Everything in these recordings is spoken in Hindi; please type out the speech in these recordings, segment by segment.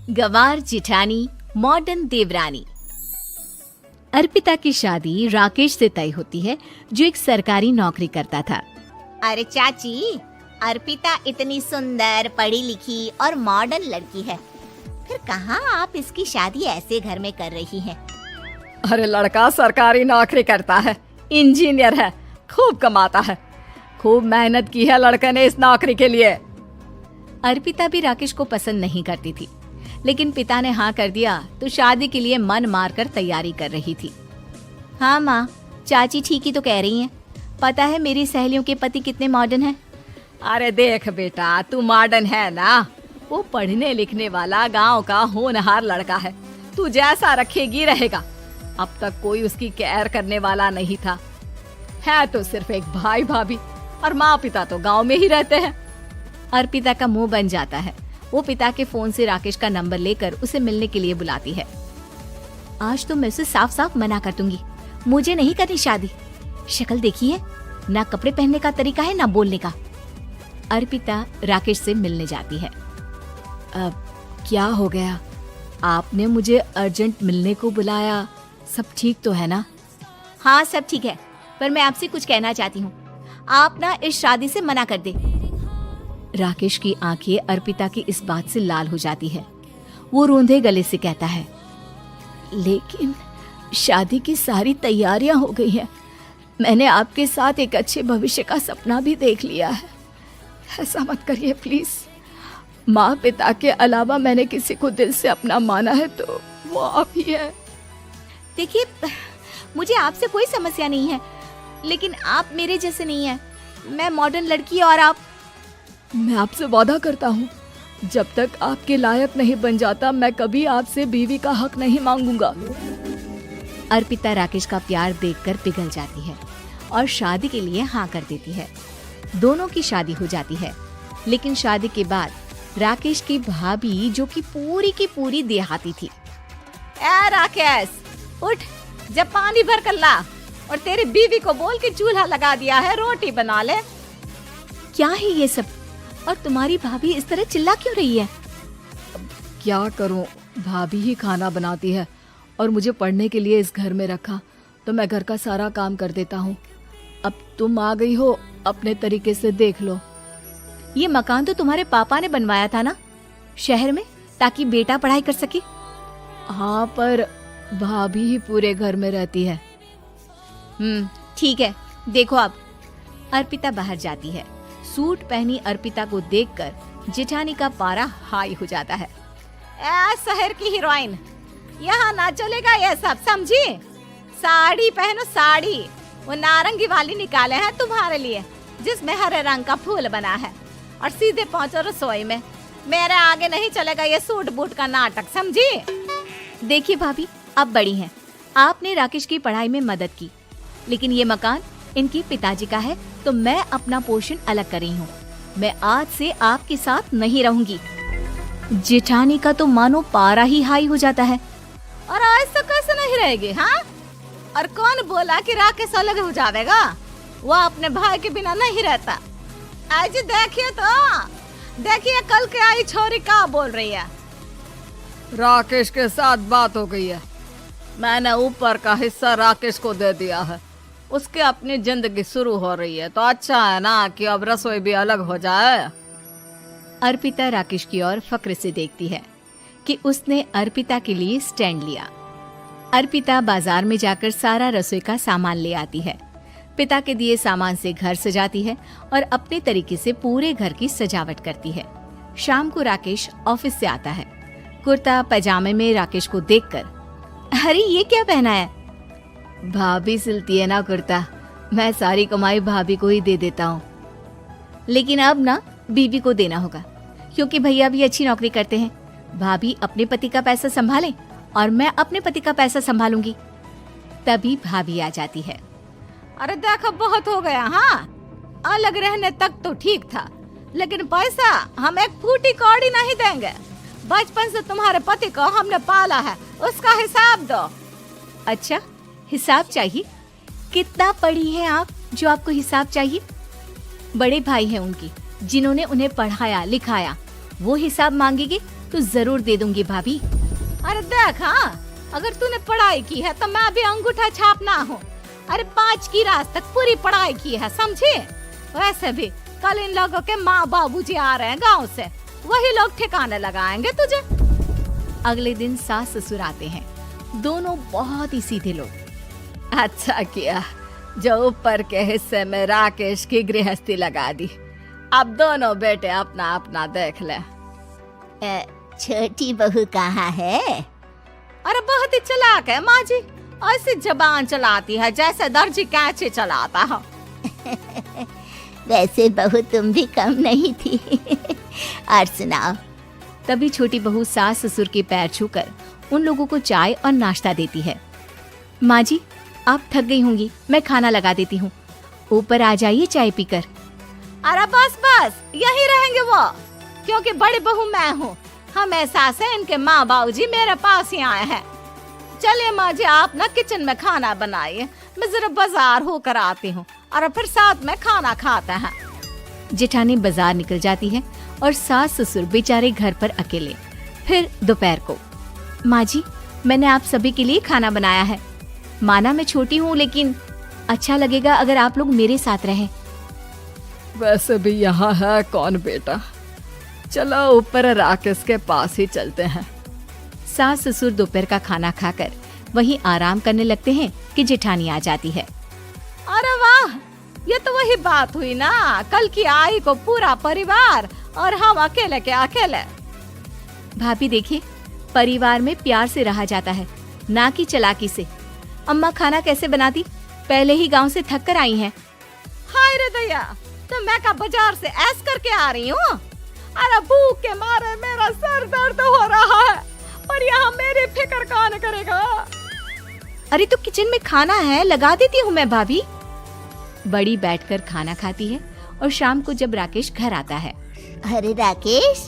गंवार जिठानी मॉडर्न देवरानी। अर्पिता की शादी राकेश से तय होती है, जो एक सरकारी नौकरी करता था। अरे चाची, अर्पिता इतनी सुंदर, पढ़ी लिखी और मॉडर्न लड़की है, फिर कहाँ आप इसकी शादी ऐसे घर में कर रही हैं? अरे लड़का सरकारी नौकरी करता है, इंजीनियर है, खूब कमाता है, खूब मेहनत की है लड़के ने इस नौकरी के लिए। अर्पिता भी राकेश को पसंद नहीं करती थी, लेकिन पिता ने हाँ कर दिया तो शादी के लिए मन मारकर तैयारी कर रही थी। हाँ माँ, चाची ठीक ही तो कह रही हैं। पता है मेरी सहेलियों के पति कितने मॉडर्न हैं। अरे देख बेटा, तू मॉडर्न है ना, वो पढ़ने लिखने वाला गांव का होनहार लड़का है, तू जैसा रखेगी रहेगा। अब तक कोई उसकी केयर करने वाला नहीं था, है तो सिर्फ एक भाई भाभी, और माँ पिता तो गांव में ही रहते हैं। अर्पिता का मुंह बन जाता है। वो पिता के फोन से राकेश का नंबर लेकर उसे मिलने के लिए बुलाती है। आज तो मैं उसे साफ साफ मना कर दूंगी, मुझे नहीं करनी शादी। शक्ल देखी है ना, कपड़े पहनने का तरीका है ना बोलने का। अर्पिता राकेश से मिलने जाती है। अब क्या हो गया? आपने मुझे अर्जेंट मिलने को बुलाया, सब ठीक तो है ना? हाँ सब ठीक है, पर मैं आपसे कुछ कहना चाहती हूँ। आप ना इस शादी से मना कर दे। राकेश की आंखें अर्पिता की इस बात से लाल हो जाती है। वो रोंदे गले से कहता है, लेकिन शादी की सारी तैयारियां हो गई हैं। मैंने आपके साथ एक अच्छे भविष्य का सपना भी देख लिया है। ऐसा मत करिए प्लीज। माँ पिता के अलावा मैंने किसी को दिल से अपना माना है तो वो आप ही है। देखिए, मुझे आपसे कोई समस्या नहीं है, लेकिन आप मेरे जैसे नहीं हैं। मैं मॉडर्न लड़की और आप। मैं आपसे वादा करता हूँ, जब तक आपके लायक नहीं बन जाता मैं कभी आपसे बीवी का हक नहीं मांगूंगा। अर्पिता राकेश का प्यार देखकर पिघल जाती है और शादी के लिए हाँ कर देती है। दोनों की शादी हो जाती है, लेकिन शादी के बाद राकेश की भाभी, जो कि पूरी देहाती थी। ए राकेश, उठ, जब पानी भर कर ला और तेरी बीवी को बोल के चूल्हा लगा दिया है, रोटी बना ले। क्या है ये सब? और तुम्हारी भाभी इस तरह चिल्ला क्यों रही है? क्या करूं, भाभी ही खाना बनाती है और मुझे पढ़ने के लिए इस घर में रखा, तो मैं घर का सारा काम कर देता हूँ। अब तुम आ गई हो, अपने तरीके से देख लो। ये मकान तो तुम्हारे पापा ने बनवाया था ना, शहर में, ताकि बेटा पढ़ाई कर सके। हाँ, पर भाभी ही पूरे घर में रहती है। ठीक है, देखो अब। अर्पिता बाहर जाती है। सूट पहनी अर्पिता को देखकर जेठानी का पारा हाई हो जाता है। शहर की हीरोइन, यहाँ ना चलेगा ये सब, समझी? साड़ी पहनो साड़ी, वो नारंगी वाली निकाले हैं तुम्हारे लिए, जिसमें हरे रंग का फूल बना है, और सीधे पहुँचो रसोई में। मेरे आगे नहीं चलेगा ये सूट बूट का नाटक, समझी? देखिए भाभी, आप बड़ी हैं, आपने राकेश की पढ़ाई में मदद की, लेकिन ये मकान इनके पिताजी का है, तो मैं अपना पोर्शन अलग कर रही हूँ। मैं आज से आपके साथ नहीं रहूंगी। जेठानी का तो मानो पारा ही हाई हो जाता है। और आज तो कैसे नहीं रहेगी? हाँ, और कौन बोला कि राकेश अलग हो जाएगा? वो अपने भाई के बिना नहीं रहता। आज देखिए तो, देखिए कल के आई छोरी क्या बोल रही है। राकेश के साथ बात हो गई है, मैंने ऊपर का हिस्सा राकेश को दे दिया है, उसके अपनी जिंदगी शुरू हो रही है, तो अच्छा है ना कि अब रसोई भी अलग हो जाए। अर्पिता राकेश की ओर फक्र से देखती है कि उसने अर्पिता के लिए स्टैंड लिया। अर्पिता बाजार में जाकर सारा रसोई का सामान ले आती है। पिता के दिए सामान से घर सजाती है और अपने तरीके से पूरे घर की सजावट करती है। शाम को राकेश ऑफिस से आता है। कुर्ता पैजामे में राकेश को देखकर, अरे ये क्या पहना है? भाभी सिलती है ना कुर्ता, मैं सारी कमाई भाभी को ही दे देता हूँ। लेकिन अब ना बीवी को देना होगा, क्योंकि भैया भी अच्छी नौकरी करते हैं। भाभी अपने पति का पैसा संभाले और मैं अपने पति का पैसा संभालूंगी। तभी भाभी आ जाती है। अरे देखो, बहुत हो गया। हाँ, अलग रहने तक तो ठीक था, लेकिन पैसा हम एक फूटी कौड़ी नहीं देंगे। बचपन से तुम्हारे पति को हमने पाला है, उसका हिसाब दो। अच्छा, हिसाब चाहिए? कितना पढ़ी हैं आप जो आपको हिसाब चाहिए? बड़े भाई हैं उनकी, जिन्होंने उन्हें पढ़ाया लिखाया, वो हिसाब मांगेंगे तो जरूर दे दूंगी भाभी। अरे देख, हाँ, अगर तूने पढ़ाई की है तो मैं भी अंगूठा छापना हूँ। अरे 5 की रात तक पूरी पढ़ाई की है, समझे? वैसे भी कल इन लोगों के माँ बाबूजी आ रहे हैं गांव से, वही लोग ठिकाने लगाएंगे तुझे। अगले दिन सास ससुर आते हैं, दोनों बहुत ही सीधे लोग। अच्छा किया जो ऊपर के हिस्से में राकेश की गृहस्थी लगा दी। अब दोनों बेटे अपना अपना देख ले। छोटी बहू कहाँ है? अरे बहुत ही चालाक है माँ जी, ऐसी जबान चलाती है जैसे दर्जी कैंची चलाता है। वैसे बहू तुम भी कम नहीं थी। और सुनाओ। तभी छोटी बहू सास ससुर के पैर छूकर उन लोगों को चाय और नाश्ता देती है। माँ जी, आप थक गई होंगी, मैं खाना लगा देती हूँ, ऊपर आ जाइए चाय पीकर। अरे बस बस, यही रहेंगे वो, क्योंकि बड़ी बहू मैं हूँ। हम एहसास है इनके माँ बाबूजी मेरे पास ही आए हैं। चलिए माँ जी, आप ना किचन में खाना बनाइए, मैं जरा बाजार होकर आती हूँ और फिर साथ में खाना खाते हैं। जेठानी बाजार निकल जाती है और सास ससुर बेचारे घर पर अकेले। फिर दोपहर को, माँ जी, मैंने आप सभी के लिए खाना बनाया है। माना मैं छोटी हूँ, लेकिन अच्छा लगेगा अगर आप लोग मेरे साथ रहें। वैसे भी यहाँ है कौन बेटा, चलो ऊपर राकेश के पास ही चलते हैं। सास ससुर दोपहर का खाना खाकर वहीं आराम करने लगते हैं कि जेठानी आ जाती है। अरे वाह, ये तो वही बात हुई ना, कल की आई को पूरा परिवार और हम अकेले के अकेले। भाभी देखिए, परिवार में प्यार से रहा जाता है, ना कि चालाकी से। अम्मा खाना कैसे बनाती, पहले ही गांव से थक कर आई हैं। हाय रे दया, तो मैं का बाजार से ऐस करके आ रही हूँ। अरे भूख के मारे मेरा सर दर्द हो रहा है, पर यहाँ मेरी फिक्र कौन करेगा। अरे तो किचन में खाना है, लगा देती हूँ मैं भाभी। बड़ी बैठकर खाना खाती है और शाम को जब राकेश घर आता है। अरे राकेश,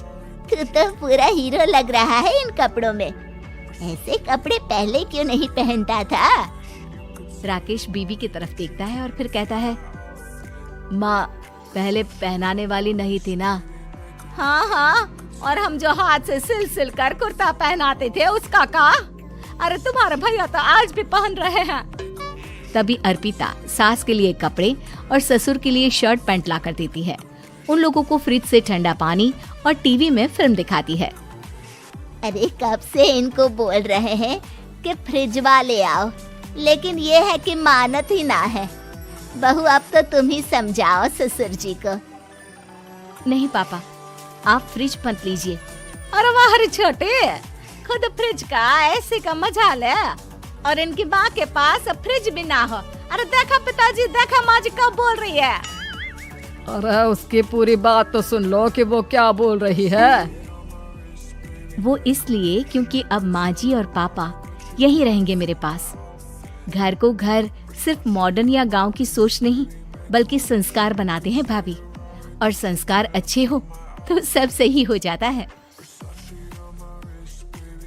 तू तो पूरा हीरो लग रहा है इन कपड़ों में। ऐसे कपड़े पहले क्यों नहीं पहनता था? राकेश बीवी की तरफ देखता है और फिर कहता है, माँ, पहले पहनाने वाली नहीं थी ना। हाँ हाँ, और हम जो हाथ से सिल सिल कर कुर्ता पहनाते थे उसका का? अरे तुम्हारे भैया तो आज भी पहन रहे हैं। तभी अर्पिता सास के लिए कपड़े और ससुर के लिए शर्ट पैंट ला कर देती है। उन लोगों को फ्रिज से ठंडा पानी और टीवी में फिल्म दिखाती है। अरे कब से इनको बोल रहे हैं कि फ्रिज वाले आओ, लेकिन ये है कि मानत ही ना है। बहू, अब तो तुम ही समझाओ ससुर जी को। नहीं पापा, आप फ्रिज मत लीजिए। अरे वाह रे छोटे, खुद फ्रिज का ऐसे का मजा ले, और इनकी माँ के पास फ्रिज भी ना हो। अरे देखा पिताजी, देखा माँ जी कब बोल रही है। अरे उसकी पूरी बात तो सुन लो कि वो क्या बोल रही है। वो इसलिए क्योंकि अब माँ जी और पापा यही रहेंगे मेरे पास। घर को घर सिर्फ मॉडर्न या गांव की सोच नहीं, बल्कि संस्कार बनाते हैं भाभी, और संस्कार अच्छे हो तो सब सही हो जाता है।